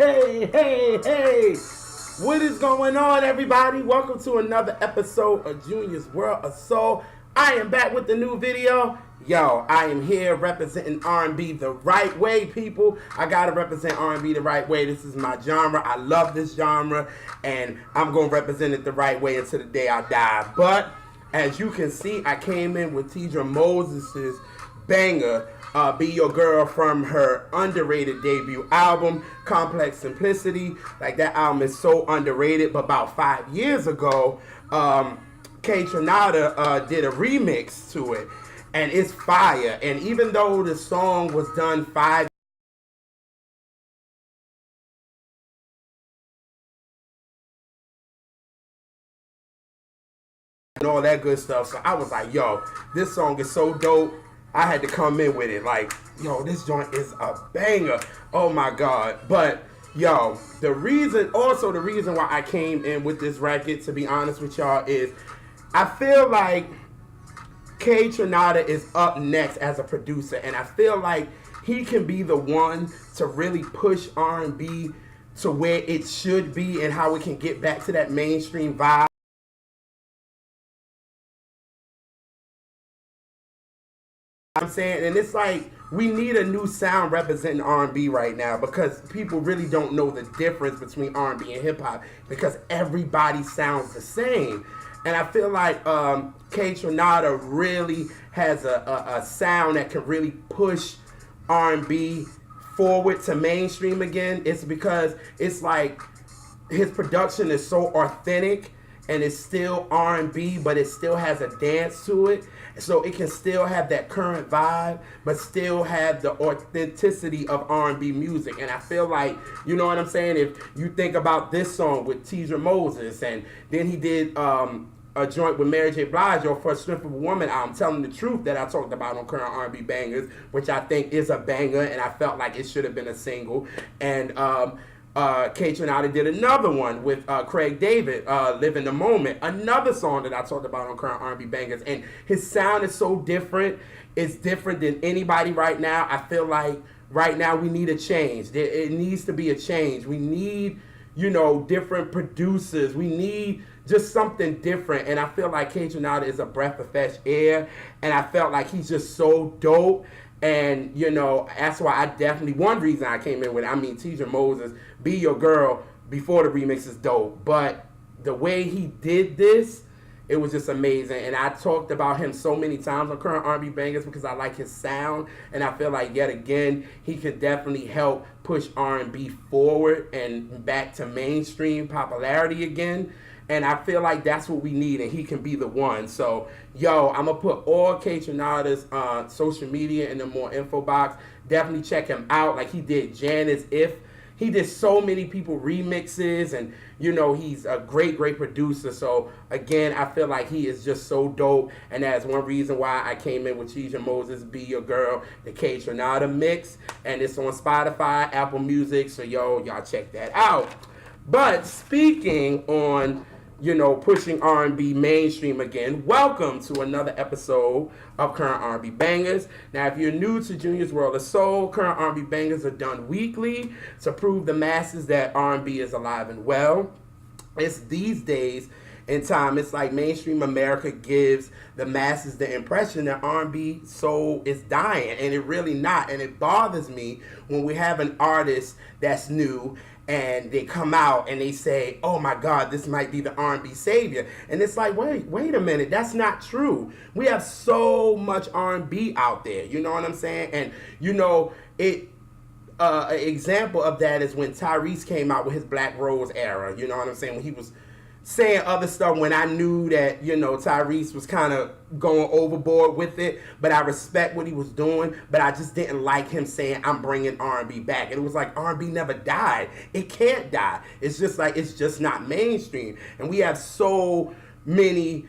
Hey. What is going on, everybody? Welcome to another episode of Junior's World of Soul. I am back with the new video. Yo, I am here representing R&B the right way, people. I gotta represent R&B the right way. This is my genre. I love this genre, and I'm gonna represent it the right way until the day I die. But as you can see, I came in with Teedra Moses' banger, Be Your Girl, from her underrated debut album, Complex Simplicity. Like, that album is so underrated. But about 5 years ago, Kaytranada did a remix to it, and it's fire. And even though the song was done 5 and all that good stuff, so I was like, yo, this song is so dope. I had to come in with it. Like, yo, this joint is a banger. Oh my God. But yo, the reason why I came in with this record, to be honest with y'all, is I feel like Kaytranada is up next as a producer, and I feel like he can be the one to really push R&B to where it should be and how it can get back to that mainstream vibe. I'm saying, and it's like we need a new sound representing R&B right now, because people really don't know the difference between R&B and hip hop, because everybody sounds the same. And I feel like Kaytranada really has a sound that can really push R&B forward to mainstream again. It's because it's like his production is so authentic, and it's still R&B, but it still has a dance to it. So it can still have that current vibe, but still have the authenticity of R&B music. And I feel like, you know what I'm saying? If you think about this song with Teedra Moses, and then he did a joint with Mary J. Blige for a Strength of a Woman album, Telling the Truth, that I talked about on Current R&B Bangers, which I think is a banger, and I felt like it should have been a single. And Kaytranada did another one with Craig David, Live in the Moment, another song that I talked about on Current R&B Bangers. And his sound is so different. It's different than anybody right now. I feel like right now we need a change. It needs to be a change. We need, you know, different producers. We need just something different. And I feel like Kaytranada is a breath of fresh air. And I felt like he's just so dope. And, you know, that's why I definitely, one reason I came in with it, I mean, Teedra Moses, Be Your Girl, before the remix is dope. But the way he did this, it was just amazing. And I talked about him so many times on Current R&B Bangers because I like his sound. And I feel like, yet again, he could definitely help push R&B forward and back to mainstream popularity again. And I feel like that's what we need, and he can be the one. So, yo, I'm going to put all Kaytranada's social media in the more info box. Definitely check him out. Like he did Janet's If. He did so many people remixes, and, you know, he's a great producer. So, again, I feel like he is just so dope, and that's one reason why I came in with Teedra Moses, Be Your Girl, the Kaytranada mix. And it's on Spotify, Apple Music, so, yo, y'all check that out. But speaking on, you know, pushing R&B mainstream again, welcome to another episode of Current R&B Bangers. Now, if you're new to Junior's World of Soul, Current R&B Bangers are done weekly to prove the masses that R&B is alive and well. It's these days in time, it's like mainstream America gives the masses the impression that R&B soul is dying, and it really not. And it bothers me when we have an artist that's new and they come out and they say, oh my God, this might be the R&B savior. And it's like, wait a minute, that's not true. We have so much R&B out there, you know what I'm saying? And, you know, an example of that is when Tyrese came out with his Black Rose era, you know what I'm saying? When he was saying other stuff, when I knew that, you know, Tyrese was kind of going overboard with it, but I respect what he was doing, but I just didn't like him saying, I'm bringing R&B back. And it was like, R&B never died. It can't die. It's just like, it's just not mainstream. And we have so many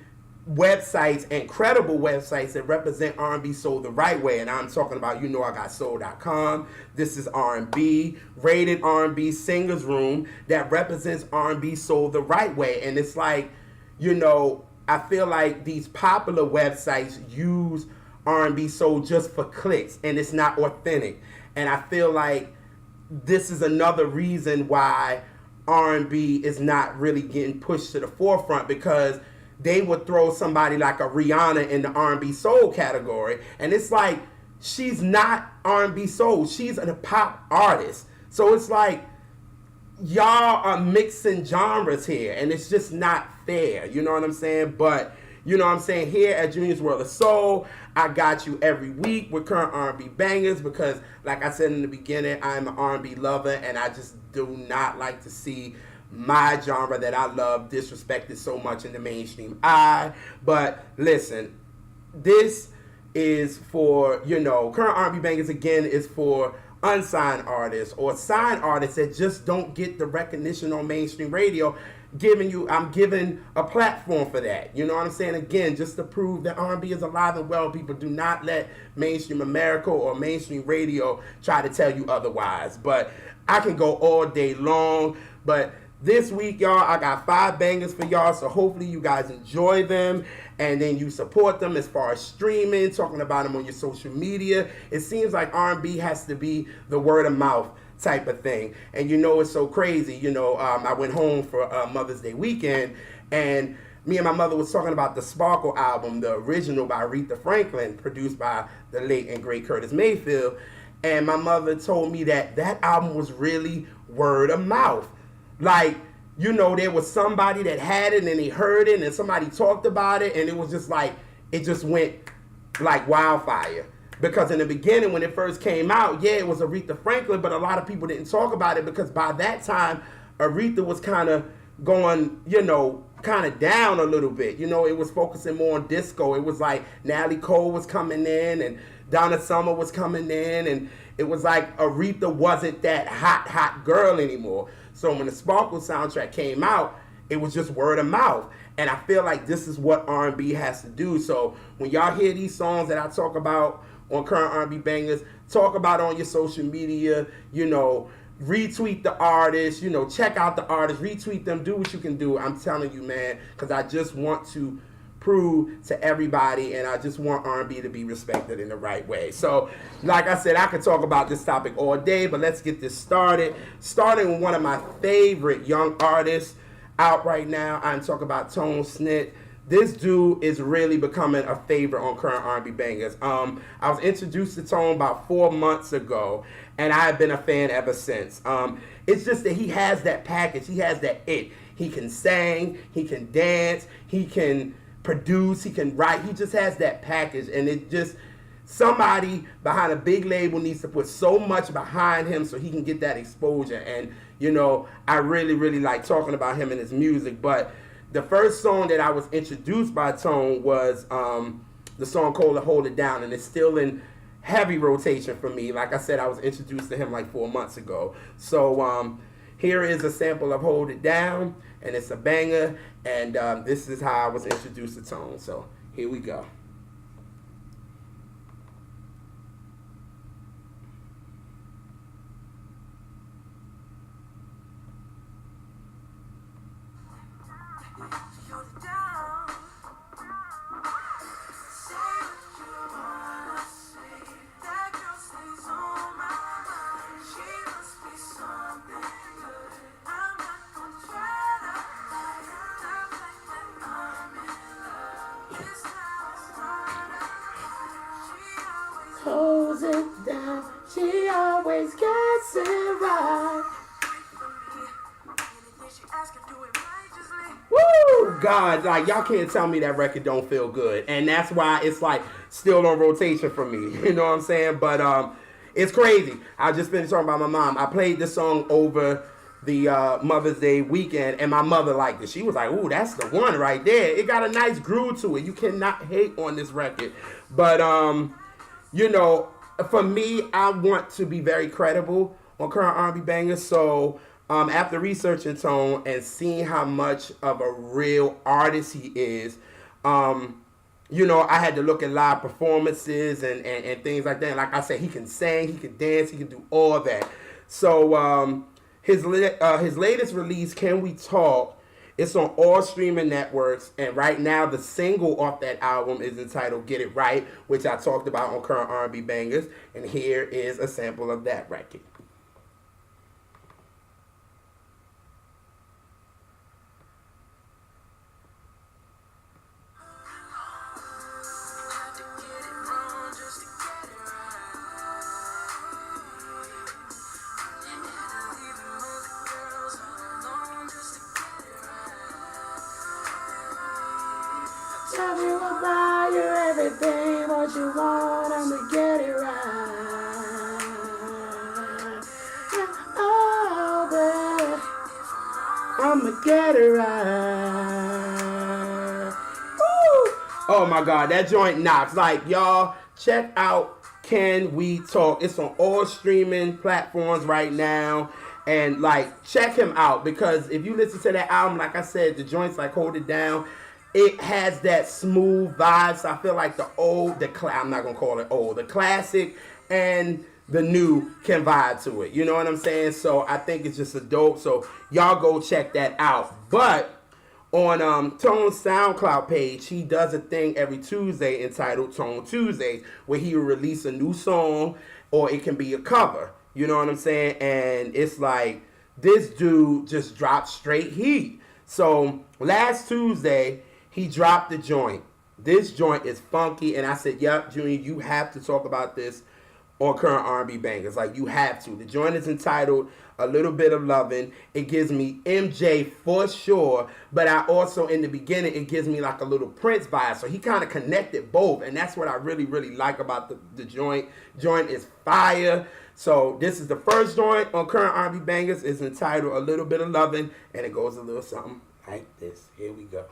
websites and credible websites that represent R&B soul the right way. And I'm talking about, you know, I got soul.com, This Is R&B, Rated R&B Singers Room, that represents R&B soul the right way. And it's like, you know, I feel like these popular websites use R&B soul just for clicks, and it's not authentic. And I feel like this is another reason why R&B is not really getting pushed to the forefront, because they would throw somebody like a Rihanna in the R&B soul category, and it's like, she's not R&B soul, she's a pop artist. So it's like, y'all are mixing genres here, and it's just not fair, you know what I'm saying? But you know what I'm saying, here at Junior's World of Soul, I got you every week with current R&B bangers, because like I said in the beginning, I'm an R&B lover, and I just do not like to see my genre that I love disrespected so much in the mainstream eye. But listen, this is for, you know, current R&B bangers again is for unsigned artists or signed artists that just don't get the recognition on mainstream radio. I'm giving a platform for that. You know what I'm saying? Again, just to prove that R&B is alive and well. People, do not let mainstream America or mainstream radio try to tell you otherwise. But I can go all day long. But this week, y'all, I got 5 bangers for y'all. So hopefully you guys enjoy them. And then you support them as far as streaming, talking about them on your social media. It seems like R&B has to be the word of mouth type of thing. And you know, it's so crazy. You know, I went home for Mother's Day weekend, and me and my mother was talking about the Sparkle album, the original by Aretha Franklin, produced by the late and great Curtis Mayfield. And my mother told me that that album was really word of mouth. Like, you know, there was somebody that had it and they heard it and somebody talked about it, and it was just like, it just went like wildfire. Because in the beginning, when it first came out, yeah, it was Aretha Franklin, but a lot of people didn't talk about it because by that time, Aretha was kind of going, you know, kind of down a little bit. You know, it was focusing more on disco. It was like Natalie Cole was coming in and Donna Summer was coming in, and it was like Aretha wasn't that hot girl anymore. So when the Sparkle soundtrack came out, it was just word of mouth. And I feel like this is what R&B has to do. So when y'all hear these songs that I talk about on current R&B bangers, talk about on your social media, you know, retweet the artists, you know, check out the artists, retweet them, do what you can do. I'm telling you, man, because I just want to prove to everybody, and I just want R&B to be respected in the right way. So, like I said, I could talk about this topic all day, but let's get this started. Starting with one of my favorite young artists out right now, I'm talking about Tone Snit. This dude is really becoming a favorite on current R&B bangers. I was introduced to Tone about 4 months ago, and I have been a fan ever since. It's just that he has that package. He has that it. He can sing, he can dance, he can produce, he can write. He just has that package, and it just, somebody behind a big label needs to put so much behind him so he can get that exposure. And, you know, I really, really like talking about him and his music, but the first song that I was introduced by Tone was the song called Hold It Down, and it's still in heavy rotation for me. Like I said, I was introduced to him like 4 months ago. So here is a sample of Hold It Down, and it's a banger, and this is how I was introduced to Tone. So here we go. Holds it down, she always gets it right. Woo! God, like, y'all can't tell me that record don't feel good. And that's why it's like still on rotation for me. You know what I'm saying? But it's crazy. I just finished talking about my mom. I played this song over the Mother's Day weekend, and my mother liked it. She was like, ooh, that's the one right there. It got a nice groove to it. You cannot hate on this record. But you know, for me, I want to be very credible on current R&B bangers. So after researching Tone and seeing how much of a real artist he is, you know, I had to look at live performances and things like that. And like I said, he can sing, he can dance, he can do all that. So his latest release, Can We Talk? It's on all streaming networks, and right now the single off that album is entitled Get It Right, which I talked about on current R&B bangers, and here is a sample of that record. Love you, I'll buy you everything what you want. I'ma get it right. Oh, baby, I'ma get it right. Woo! Oh my God, that joint knocks. Like, y'all, check out Can We Talk. It's on all streaming platforms right now. And like, check him out, because if you listen to that album, like I said, the joints like Hold It Down, it has that smooth vibe. So I feel like I'm not gonna call it old, the classic and the new can vibe to it. You know what I'm saying? So I think it's just a dope. So y'all go check that out. But on Tone's SoundCloud page, he does a thing every Tuesday entitled Tone Tuesdays, where he will release a new song, or it can be a cover. You know what I'm saying? And it's like, this dude just dropped straight heat. So last Tuesday, he dropped the joint. This joint is funky, and I said, "Yep, Junior, you have to talk about this on Current R&B Bangers. Like, you have to." The joint is entitled A Little Bit of Lovin'. It gives me MJ for sure, but I also, in the beginning, it gives me like a little Prince vibe. So he kind of connected both, and that's what I really, really like about the joint. Joint is fire. So this is the first joint on Current R&B Bangers. It's entitled A Little Bit of Lovin', and it goes a little something like this. Here we go.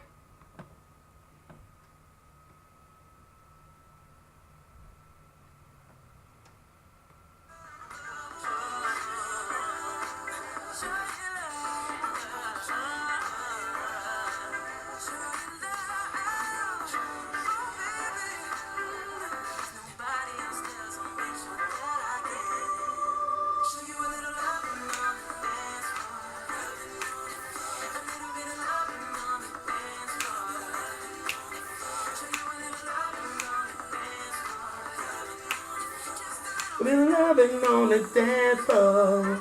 Been loving on the dance floor.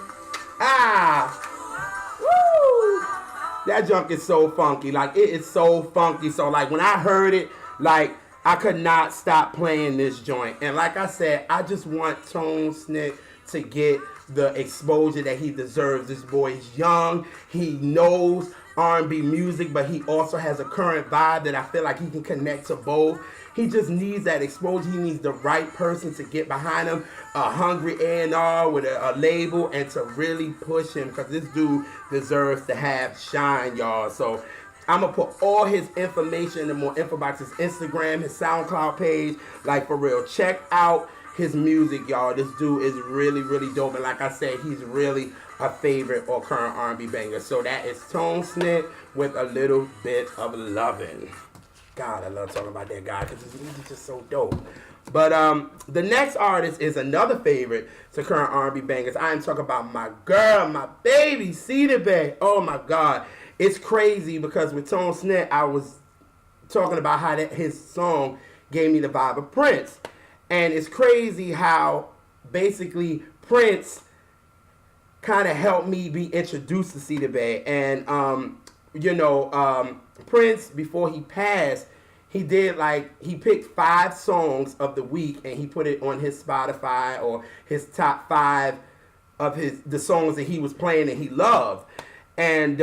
Ah! Woo! That junk is so funky. Like, it is so funky. So, like, when I heard it, like, I could not stop playing this joint. And like I said, I just want Tone Snick to get the exposure that he deserves. This boy is young. He knows R&B music, but he also has a current vibe that I feel like he can connect to both. He just needs that exposure. He needs the right person to get behind him, a hungry A&R with a label, and to really push him, because this dude deserves to have shine, y'all. So I'm going to put all his information in the more info box, his Instagram, his SoundCloud page. Like, for real, check out his music, y'all. This dude is really, really dope. And like I said, he's really a favorite or current R&B banger. So that is Tone Snick with A Little Bit of Lovin'. God, I love talking about that guy, because his music's just so dope. But the next artist is another favorite to current R&B bangers. I am talking about my girl, my baby, Sidibe. Oh my God. It's crazy, because with Tone Snick, I was talking about how his song gave me the vibe of Prince. And it's crazy how basically Prince kind of helped me be introduced to Sidibe. And, Prince, before he passed, he picked 5 songs of the week, and he put it on his Spotify, or his top 5 of the songs that he was playing and he loved. And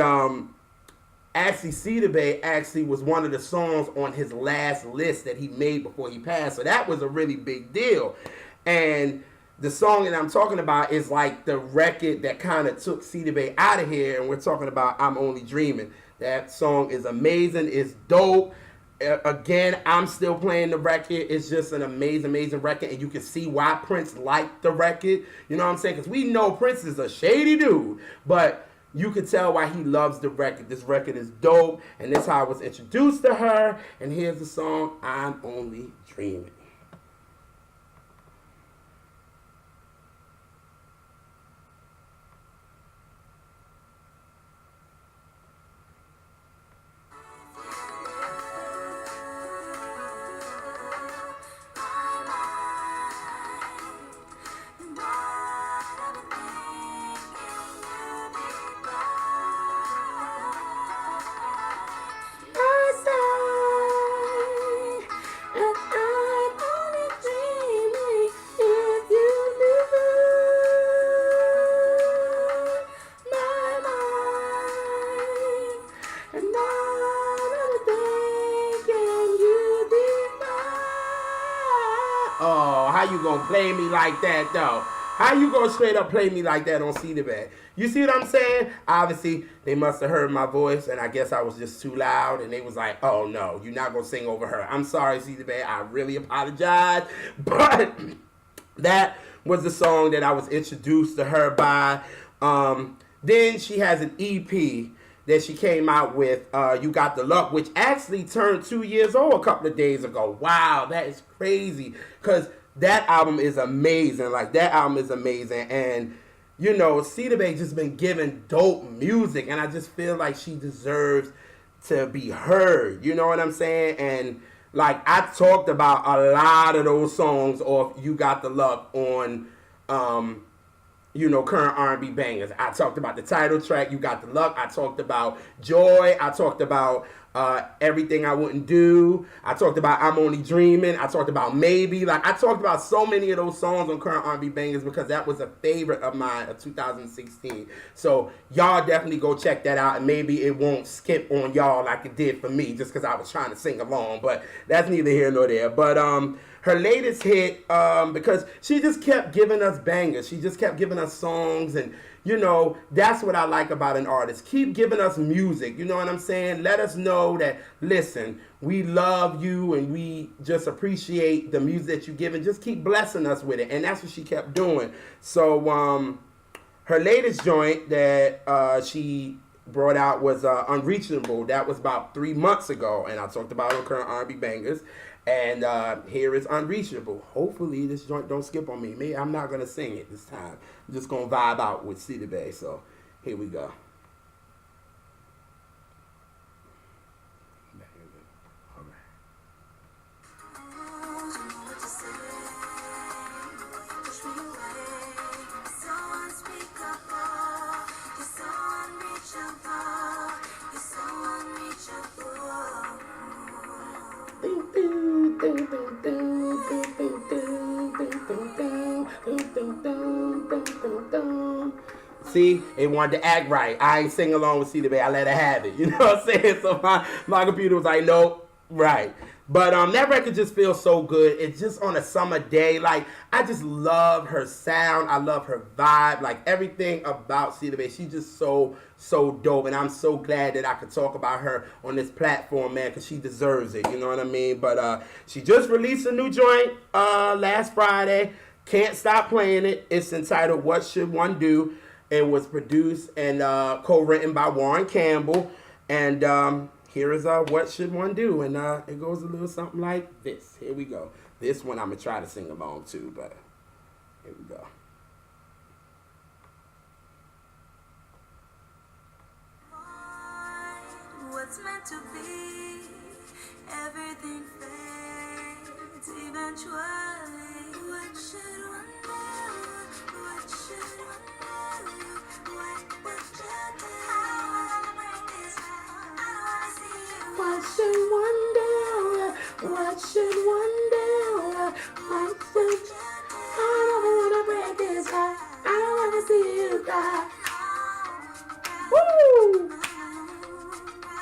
actually, Sidibe actually was one of the songs on his last list that he made before he passed. So that was a really big deal. And the song that I'm talking about is like the record that kind of took Sidibe out of here, and we're talking about I'm Only Dreaming. That song is amazing. It's dope. Again, I'm still playing the record. It's just an amazing, amazing record, and you can see why Prince liked the record. You know what I'm saying? Because we know Prince is a shady dude, but you can tell why he loves the record. This record is dope, and that's how I was introduced to her. And here's the song, I'm Only Dreaming. How you gonna play me like that though? How you gonna straight up play me like that on Sidibe? You see what I'm saying? Obviously, they must have heard my voice, and I guess I was just too loud, and they was like, oh no, you're not gonna sing over her. I'm sorry, Sidibe, I really apologize, but that was the song that I was introduced to her by. Then she has an EP that she came out with, You Got the Luck, which actually turned 2 years old a couple of days ago. Wow, that is crazy, because that album is amazing. Like, that album is amazing. And, you know, Sidibe just been giving dope music, and I just feel like she deserves to be heard. You know what I'm saying? And, like, I talked about a lot of those songs off You Got the Luck on, you know, current R&B bangers. I talked about the title track, You Got the Luck. I talked about Joy. I talked about Everything I Wouldn't Do. I talked about I'm Only Dreaming. I talked about Maybe. Like, I talked about so many of those songs on current R&B bangers because that was a favorite of mine of 2016. So y'all definitely go check that out, and maybe it won't skip on y'all like it did for me just because I was trying to sing along. But that's neither here nor there. But her latest hit, because she just kept giving us bangers. She just kept giving us songs, and, you know, that's what I like about an artist. Keep giving us music, you know what I'm saying? Let us know that, listen, we love you, and we just appreciate the music that you give, and just keep blessing us with it, and that's what she kept doing. So, her latest joint that she brought out was Unreachable. That was about 3 months ago, and I talked about it on current R&B bangers. And here is Unreachable. Hopefully this joint don't skip on me. Maybe I'm not going to sing it this time. I'm just going to vibe out with Sidibe. So here we go. All right. See, it wanted to act right. I ain't sing along with Sidibe. I let her have it. You know what I'm saying? So my computer was like, nope, right. But that record just feels so good. It's just on a summer day. Like, I just love her sound. I love her vibe. Like, everything about Sidibe. She's just so dope. And I'm so glad that I could talk about her on this platform, man, because she deserves it. You know what I mean? But she just released a new joint last Friday. Can't stop playing it. It's entitled What Should One Do? It was produced and co-written by Warren Campbell. And here is What Should One Do? And it goes a little something like this. Here we go. This one I'm going to try to sing along to, but here we go. What's meant to be, everything fades eventually. What should one do? What should one do? What would you do? I don't wanna break this heart. I don't wanna see you. What should one do? What should one do? What should I don't wanna break this heart. I don't wanna see you cry. Woo!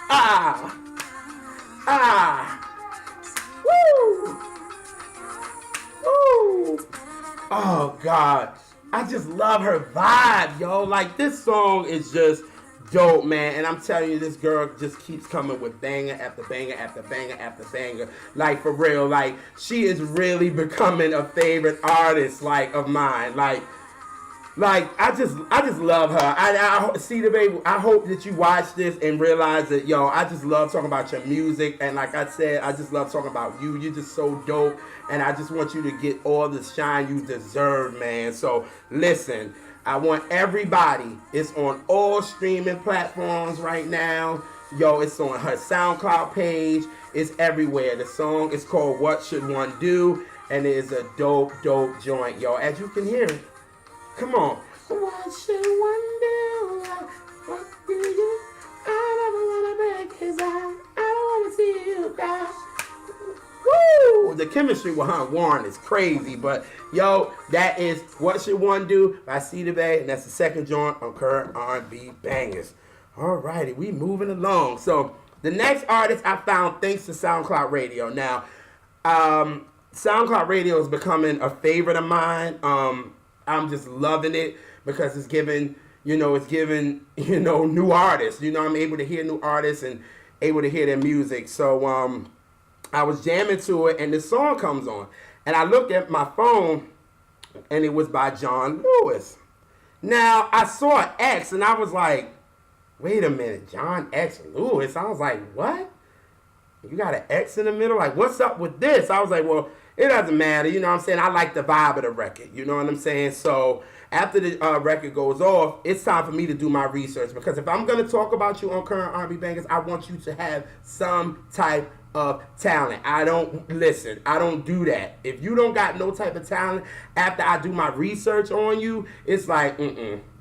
Ah! Woo! Woo! Oh, God. I just love her vibe, yo. Like, this song is just dope, man. And I'm telling you, this girl just keeps coming with banger after banger after banger after banger. Like, for real. Like, she is really becoming a favorite artist, like, of mine. Like, I just love her. Sidibe, I hope that you watch this and realize that, yo, I just love talking about your music. And like I said, I just love talking about you. You're just so dope. And I just want you to get all the shine you deserve, man. So, listen, I want everybody. It's on all streaming platforms right now. Yo, it's on her SoundCloud page. It's everywhere. The song is called What Should One Do? And it is a dope joint, yo. As you can hear it. Come on. What should one do? What do you? I never want to break his eye. I don't want to see you cry. Woo! The chemistry with her and Warren is crazy. But, yo, that is What Should One Do by Sidibe. And that's the second joint on current R&B bangers. Alrighty, we moving along. So, the next artist I found thanks to SoundCloud Radio. Now, SoundCloud Radio is becoming a favorite of mine. I'm just loving it because it's giving, new artists. I'm able to hear new artists and able to hear their music. So I was jamming to it, and this song comes on, and I looked at my phone, and it was by JonXLewis. Now I saw an X, and I was like, wait a minute, JonXLewis. I was like, what? You got an X in the middle? Like, what's up with this? I was like, well, it doesn't matter. You know what I'm saying? I like the vibe of the record. You know what I'm saying? So after the record goes off, it's time for me to do my research. Because if I'm going to talk about you on Current R&B Bangers, I want you to have some type of talent. I don't do that. If you don't got no type of talent, after I do my research on you, it's like,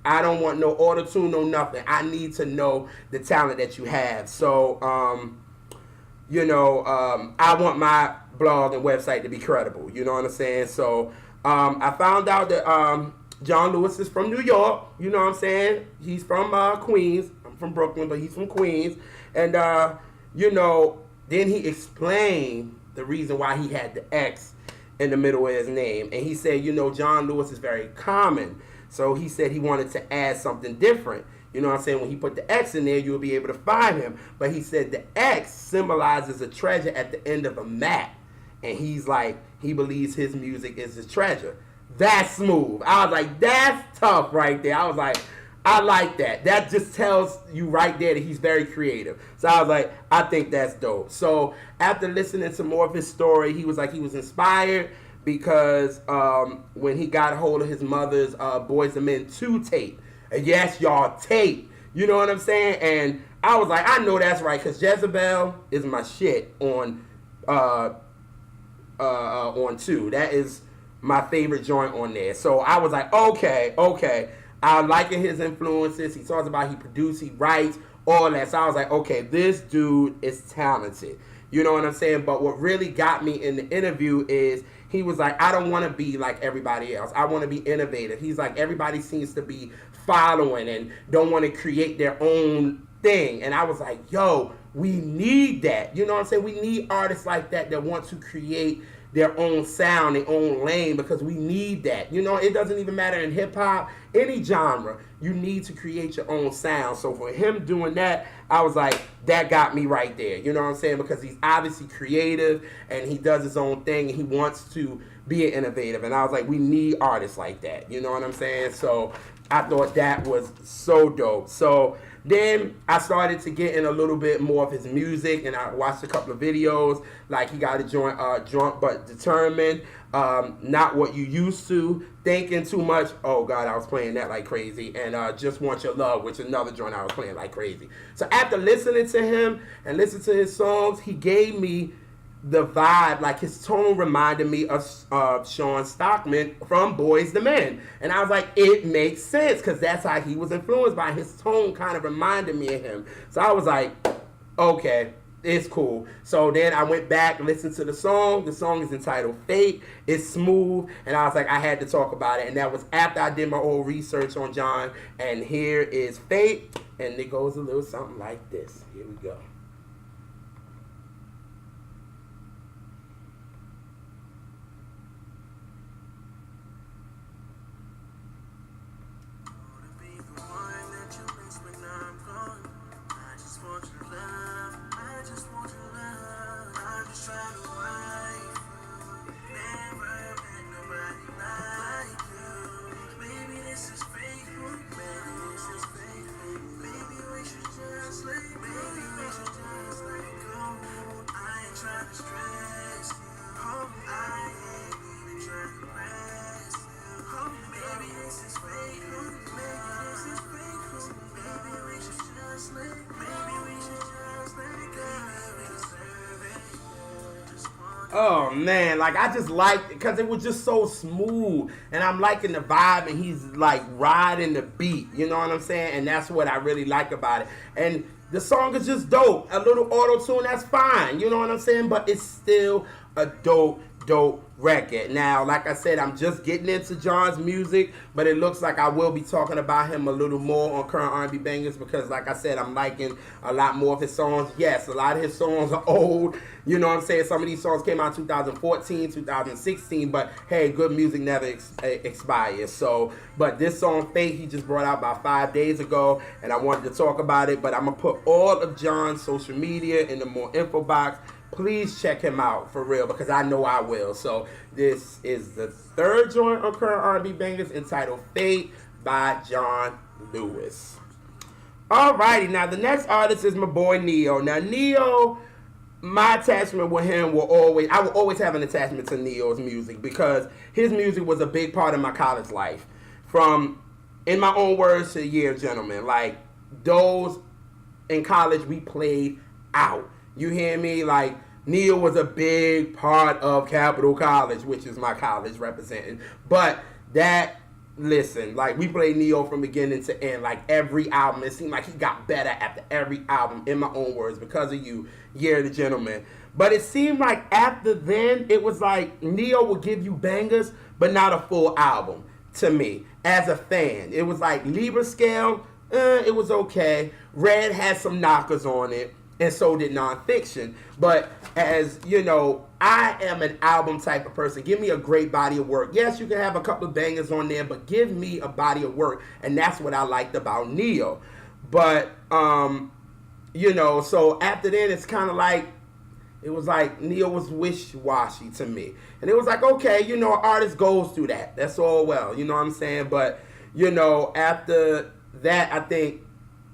I don't want no auto-tune, no nothing. I need to know the talent that you have. So, I want my blog and website to be credible. You know what I'm saying? So I found out that JonXLewis is from New York. You know what I'm saying? He's from Queens. I'm from Brooklyn, but he's from Queens. And, then he explained the reason why he had the X in the middle of his name. And he said, JonXLewis is very common. So he said he wanted to add something different. You know what I'm saying? When he put the X in there, you'll be able to find him. But he said the X symbolizes a treasure at the end of a map. And he's like, he believes his music is his treasure. That's smooth. I was like, that's tough right there. I was like, I like that. That just tells you right there that he's very creative. So I was like, I think that's dope. So after listening to more of his story, he was inspired because when he got a hold of his mother's Boys and Men 2 tape, yes, y'all, tape. You know what I'm saying? And I was like, I know that's right, because Jezebel is my shit on 2. That is my favorite joint on there. So I was like, okay. I liking his influences. He talks about he produced, he writes, all that. So I was like, okay, this dude is talented. You know what I'm saying? But what really got me in the interview is he was like, I don't want to be like everybody else. I want to be innovative. He's like, everybody seems to be following and don't want to create their own thing. And I was like, yo, we need that. You know what I'm saying? We need artists like that want to create their own sound, their own lane, because we need that. It doesn't even matter in hip-hop, any genre. You need to create your own sound. So for him doing that, I was like, that got me right there. You know what I'm saying? Because he's obviously creative, and he does his own thing, and he wants to be an innovative. And I was like, we need artists like that. You know what I'm saying? So I thought that was so dope. So then I started to get in a little bit more of his music, and I watched a couple of videos. Like, he got a joint, Drunk But Determined, Not What You Used To, Thinking Too Much. Oh, God, I was playing that like crazy. And Just Want Your Love, which is another joint I was playing like crazy. So after listening to him and listening to his songs, he gave me the vibe, like his tone reminded me of Sean Stockman from Boys the Men. And I was like, it makes sense, because that's how he was influenced by. His tone kind of reminded me of him. So I was like, okay, it's cool. So then I went back and listened to the song. The song is entitled Fate. It's smooth. And I was like, I had to talk about it. And that was after I did my own research on John. And here is Fate. And it goes a little something like this. Here we go. Oh man, like I just liked it because it was just so smooth, and I'm liking the vibe, and he's like riding the beat, you know what I'm saying? And that's what I really like about it. And the song is just dope. A little auto tune, that's fine, you know what I'm saying? But it's still a dope record. Now, like I said, I'm just getting into John's music, but it looks like I will be talking about him a little more on current R&B bangers because, like I said, I'm liking a lot more of his songs. Yes, a lot of his songs are old. You know what I'm saying? Some of these songs came out in 2014, 2016, but hey, good music never expires. So, but this song, Fate, he just brought out about 5 days ago, and I wanted to talk about it, but I'm going to put all of John's social media in the more info box. Please check him out for real because I know I will. So this is the third joint on current R&B bangers entitled Fate by JonXLewis. Alrighty, now the next artist is my boy Neo. Now Neo, my attachment with him I will always have an attachment to Neo's music because his music was a big part of my college life. From, in my own words, to Year Gentlemen. Like, those in college we played out. You hear me? Like, Neo was a big part of Capital College, which is my college representing. But that, listen, like, we played Neo from beginning to end. Like, every album, it seemed like he got better after every album, in my own words, because of you, Year the Gentleman. But it seemed like after then, it was like Neo would give you bangers, but not a full album, to me, as a fan. It was like Libra Scale, it was okay. Red had some knockers on it. And so did Nonfiction. But as you know, I am an album type of person. Give me a great body of work. Yes, you can have a couple of bangers on there, but give me a body of work. And that's what I liked about Neo. But, you know, so after then, it's kind of like, it was like Neo was wish-washy to me. And it was like, okay, you know, an artist goes through that. That's all well, you know what I'm saying? But, you know, after that, I think,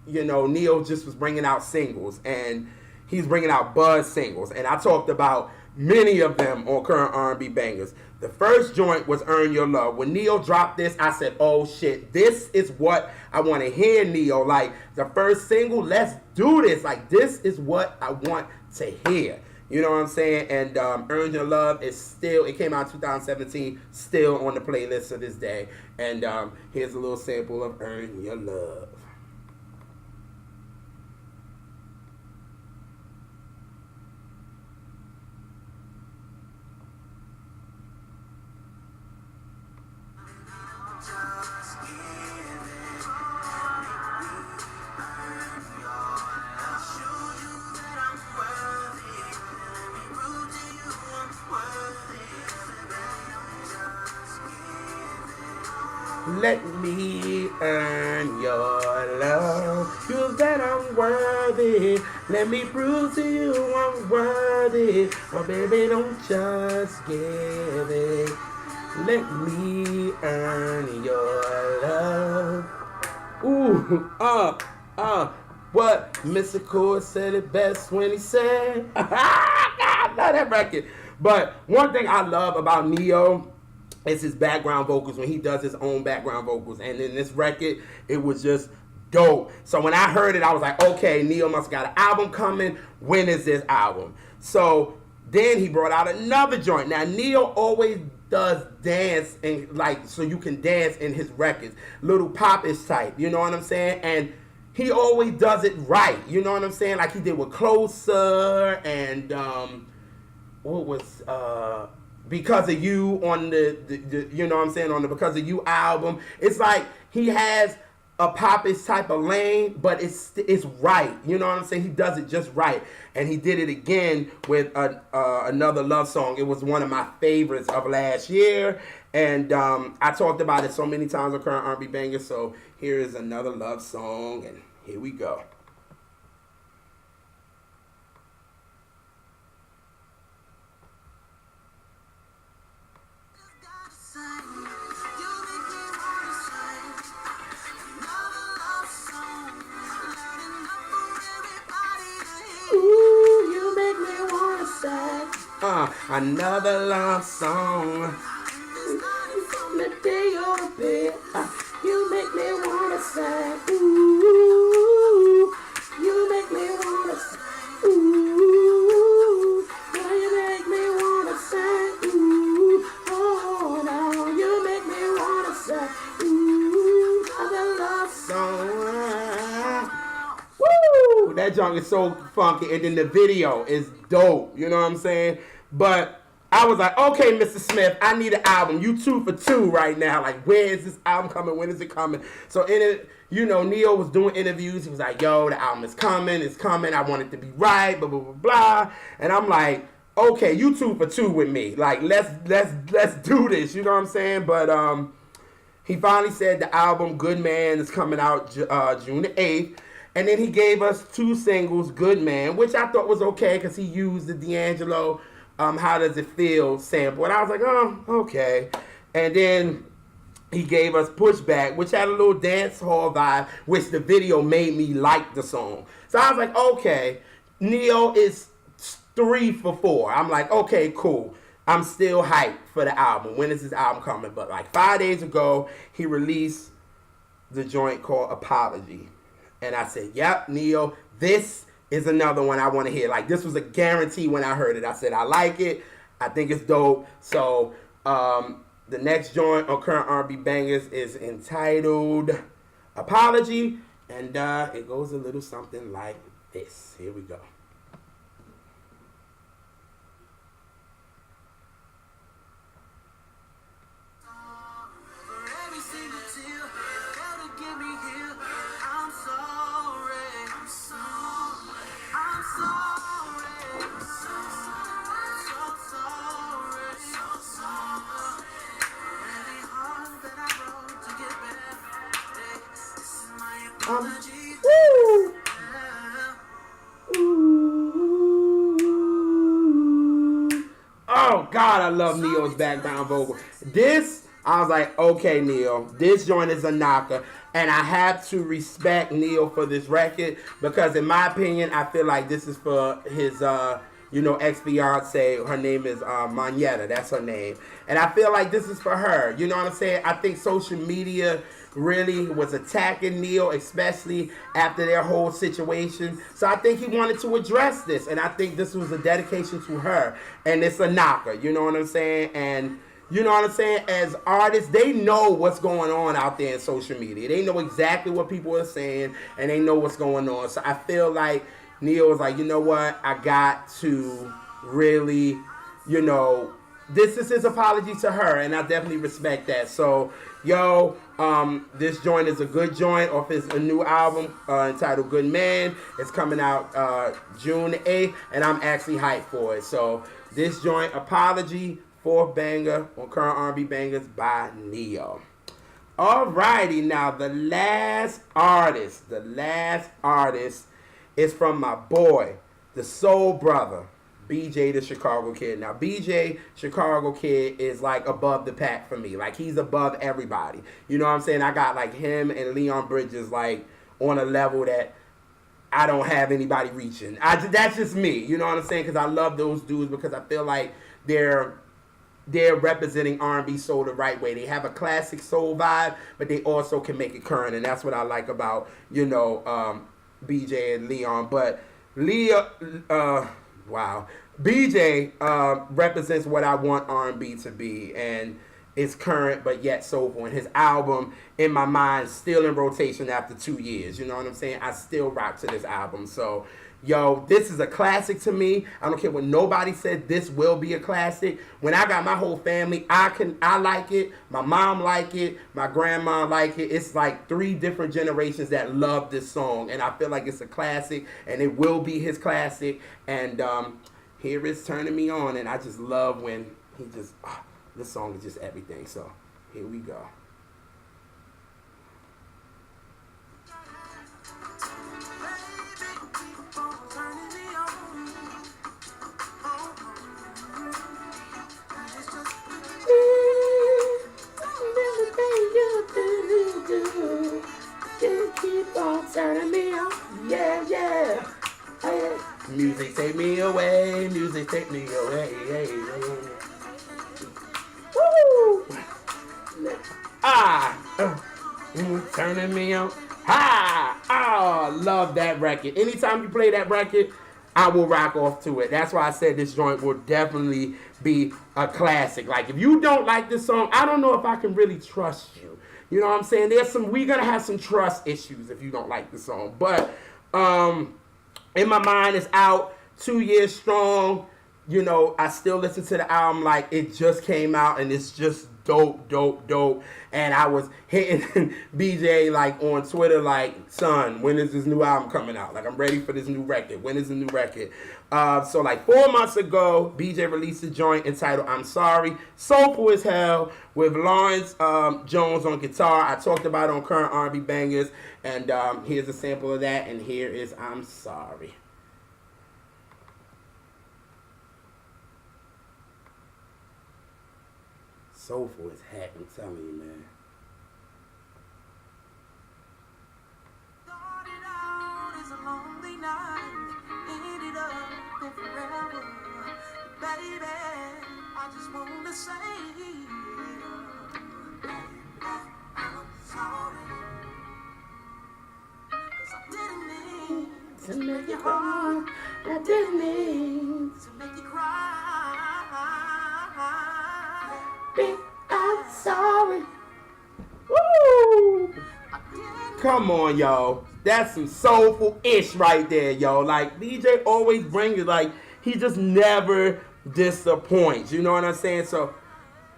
you know, Neo just was bringing out singles, and he's bringing out buzz singles, and I talked about many of them on current R&B bangers. The first joint was Earn Your Love. When Neo dropped this, I said, oh shit, this is what I want to hear, Neo. Like, the first single, let's do this. Like, this is what I want to hear. You know what I'm saying? And Earn Your Love is still, it came out in 2017, still on the playlist to this day. And here's a little sample of Earn Your Love. Let me earn your love. Prove that I'm worthy. Let me prove to you I'm worthy. Oh, baby, don't just give it. Let me earn your love. Ooh, what? Mr. Core said it best when he said, I love that record. But one thing I love about Neo, it's his background vocals when he does his own background vocals. And in this record, it was just dope. So when I heard it, I was like, okay, Neo must got an album coming. When is this album? So then he brought out another joint. Now, Neo always does dance, and like, so you can dance in his records. Little pop-ish type, you know what I'm saying? And he always does it right, you know what I'm saying? Like he did with Closer and, what was, Because of You on the you know what I'm saying, on the Because of You album. It's like he has a pop-ish type of lane, but it's right. You know what I'm saying? He does it just right. And he did it again with another love song. It was one of my favorites of last year. And I talked about it so many times on current R&B bangers. So here is another love song, and here we go. Another love song. From the day you're bed, you make me wanna say, ooh, you make me wanna say, ooh, girl, you make me wanna say, ooh, oh no, you make me wanna say, ooh, another love song. Woo! That junk is so funky, and then the video is dope. You know what I'm saying? But I was like, okay, Mr. Smith, I need an album. You 2 for 2 right now. Like, where is this album coming? When is it coming? So in it, you know, Neo was doing interviews. He was like, yo, the album is coming. It's coming. I want it to be right. Blah blah blah blah. And I'm like, okay, you 2 for 2 with me. Like, let's do this. You know what I'm saying? But he finally said the album Good Man is coming out June the 8th. And then he gave us 2 singles, Good Man, which I thought was okay because he used the D'Angelo How Does It Feel sample. And I was like, oh, okay. And then he gave us Pushback, which had a little dance hall vibe, which the video made me like the song. So I was like, okay, Neo is 3 for 4. I'm like, okay, cool. I'm still hyped for the album. When is this album coming? But like 5 days ago, he released the joint called Apology. And I said, yep, Neo, this is another one I want to hear. Like, this was a guarantee when I heard it. I said, I like it. I think it's dope. So, the next joint on Current R&B Bangers is entitled Apology. And it goes a little something like this. Here we go. Woo! Oh God, I love Neo's background vocal. This, I was like, okay, Neo, this joint is a knocker, and I have to respect Neo for this record because, in my opinion, I feel like this is for his, ex-fiance. Her name is Manetta. That's her name, and I feel like this is for her. You know what I'm saying? I think social media really was attacking Neo, especially after their whole situation. So I think he wanted to address this, and I think this was a dedication to her, and it's a knocker. You know what I'm saying? And you know what I'm saying? As artists, they know what's going on out there in social media. They know exactly what people are saying, and they know what's going on. So I feel like Neo was like, you know what? I got to really, this is his apology to her, and I definitely respect that. So, this joint is a good joint off his new album entitled Good Man. It's coming out June 8th, and I'm actually hyped for it. So, this joint, Apology, 4th banger on Current R&B Bangers by Neo. Alrighty, now the last artist is from my boy, the soul brother, BJ the Chicago Kid. Now, BJ Chicago Kid is like above the pack for me. Like, he's above everybody. You know what I'm saying? I got like him and Leon Bridges like on a level that I don't have anybody reaching. That's just me. You know what I'm saying? Because I love those dudes because I feel like they're representing R&B soul the right way. They have a classic soul vibe, but they also can make it current, and that's what I like about BJ and Leon. But BJ represents what I want R&B to be, and it's current but yet soulful. And his album, in my mind, still in rotation after 2 years. You know what I'm saying? I still rock to this album. So, this is a classic to me. I don't care what nobody said. This will be a classic. When I got my whole family, I like it. My mom like it. My grandma like it. It's like 3 different generations that love this song, and I feel like it's a classic, and it will be his classic. And here is Turning Me On, and I just love when he just this song is just everything. So here we go. Keep on turning me on, yeah. Music take me away, music take me away. Woo! Turning me on. Love that record. Anytime you play that record, I will rock off to it. That's why I said this joint will definitely be a classic. Like, if you don't like this song, I don't know if I can really trust you. You know what I'm saying? We're gonna have some trust issues if you don't like the song. But in my mind, it's out 2 years strong. you know, I still listen to the album like it just came out and it's just dope, dope, dope. And I was hitting BJ like on Twitter like, son, when is this new album coming out? Like, I'm ready for this new record. When is the new record? So like 4 months ago, BJ released a joint entitled I'm Sorry. Soulful as hell with Lawrence Jones on guitar. I talked about it on Current R&B Bangers. And here's a sample of that. And here is I'm Sorry. Soulful as heck, I'm telling you, man. Started out as a lonely night, ended up in forever. Baby, I just wanna say, I'm sorry. 'Cause I didn't mean To make you cry, I didn't mean to make you cry. I'm sorry. Woo! I didn't Come on, yo. That's some soulful-ish right there, yo. Like, BJ always brings it, like, he just never disappoints. You know what I'm saying? So,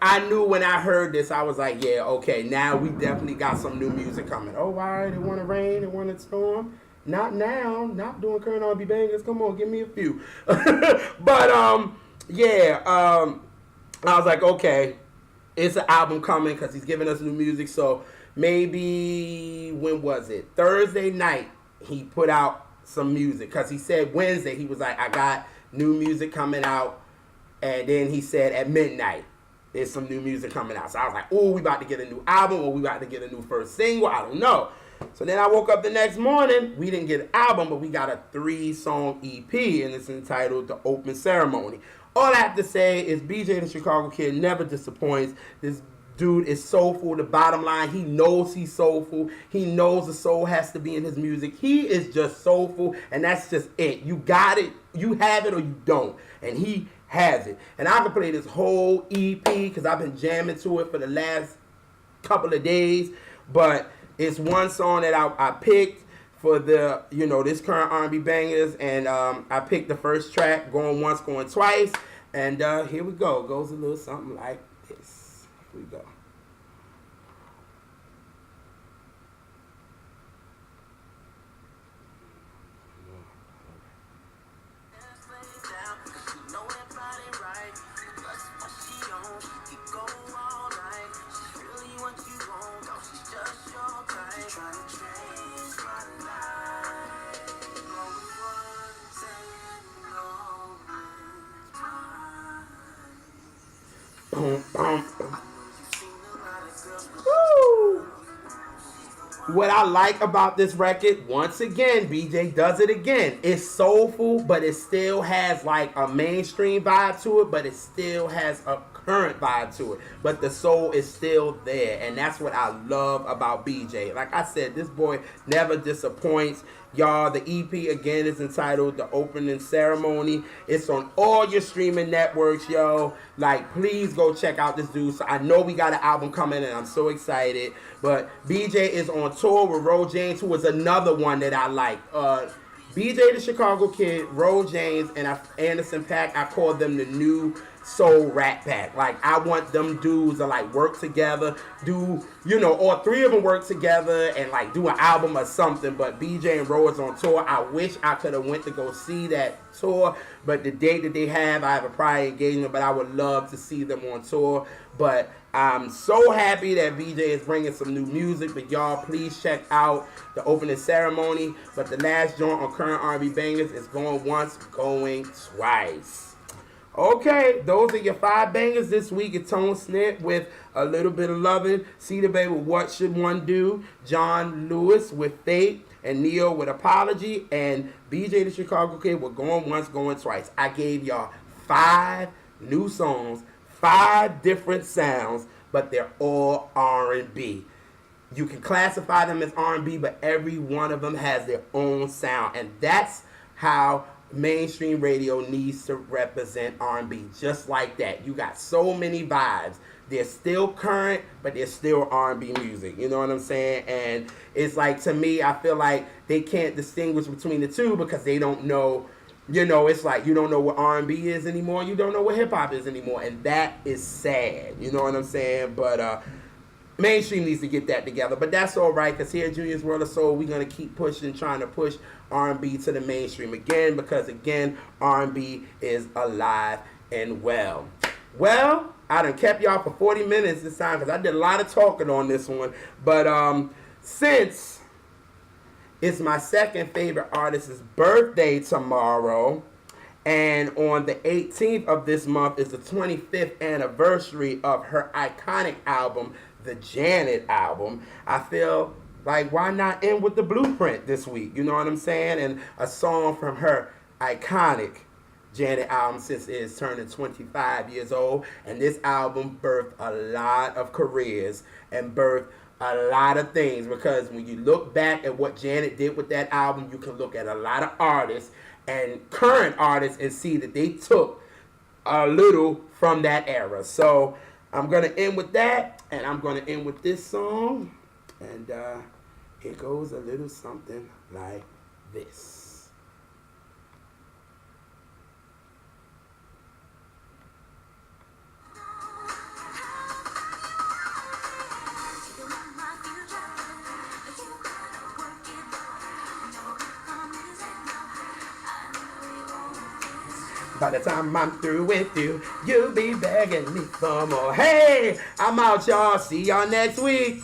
I knew when I heard this, I was like, yeah, okay, now we definitely got some new music coming. Oh, all right, it want to rain, it want to storm. Not now, not doing Current R&B Bangers. Come on, give me a few. But, yeah, I was like, okay, it's an album coming because he's giving us new music. So maybe, when was it? Thursday night, he put out some music because he said Wednesday, he was like, I got new music coming out. And then he said at midnight, there's some new music coming out. So I was like, oh, we about to get a new album or we about to get a new first single. I don't know. So then I woke up the next morning. We didn't get an album, but we got a 3-song EP, and it's entitled The Open Ceremony. All I have to say is BJ the Chicago Kid never disappoints. This dude is soulful. The bottom line, he knows he's soulful. He knows the soul has to be in his music. He is just soulful, and that's just it. You got it. You have it or you don't. And he has it. And I can play this whole EP because I've been jamming to it for the last couple of days. But it's one song that I picked for the, you know, this Current R&B Bangers. And I picked the first track, Going Once, Going Twice. And here we go. It goes a little something like this. Here we go. Boom, boom, boom. Woo! What I like about this record, once again, BJ does it again. It's soulful, but it still has like a mainstream vibe to it, but it still has a current vibe to it. But the soul is still there, and that's what I love about BJ. Like I said, this boy never disappoints. Y'all, the EP again is entitled The Opening Ceremony. It's on all your streaming networks, yo. Like, please go check out this dude. So I know we got an album coming, and I'm so excited. But BJ is on tour with Ro James, who is another one that I like. BJ the Chicago Kid, Ro James, and Anderson .Paak, I call them the new Soul Rat Pack. Like, I want them dudes to like work together, do, you know, all three of them work together and like do an album or something. But BJ and Ro is on tour. I wish I could have went to go see that tour, but the date that they have, I have a prior engagement, but I would love to see them on tour. But I'm so happy that BJ is bringing some new music. But y'all, please check out The Opening Ceremony. But the last joint on Current R&B Bangers is Going Once, Going Twice. Okay, those are your 5 bangers this week. It's Tone Snip with A Little Bit of Lovin', Sidibe with What Should One Do, JonXLewis with Fate, and Neo with Apology, and BJ the Chicago Kid with Going Once, Going Twice. I gave y'all 5 new songs, 5 different sounds, but they're all R&B. You can classify them as R&B, but every one of them has their own sound, and that's how mainstream radio needs to represent R&B, just like that. You got so many vibes. They're still current, but they're still R&B music. You know what I'm saying? And it's like, to me, I feel like they can't distinguish between the two because they don't know You know, it's like you don't know what R&B is anymore. You don't know what hip hop is anymore, and that is sad. You know what I'm saying? But mainstream needs to get that together. But that's all right, because here at Junior's World of Soul, we're gonna keep pushing, trying to push R&B to the mainstream again, because again, R&B is alive and well. Well, I done kept y'all for 40 minutes this time because I did a lot of talking on this one. But since it's my second favorite artist's birthday tomorrow, and on the 18th of this month is the 25th anniversary of her iconic album, the Janet album, I feel like why not end with the Blueprint this week? You know what I'm saying? And a song from her iconic Janet album, since it is turning 25 years old. And this album birthed a lot of careers and birthed a lot of things, because when you look back at what Janet did with that album, you can look at a lot of artists and current artists and see that they took a little from that era. So I'm going to end with that, and I'm going to end with this song, and it goes a little something like this. By the time I'm through with you, you'll be begging me for more. Hey, I'm out, y'all. See y'all next week.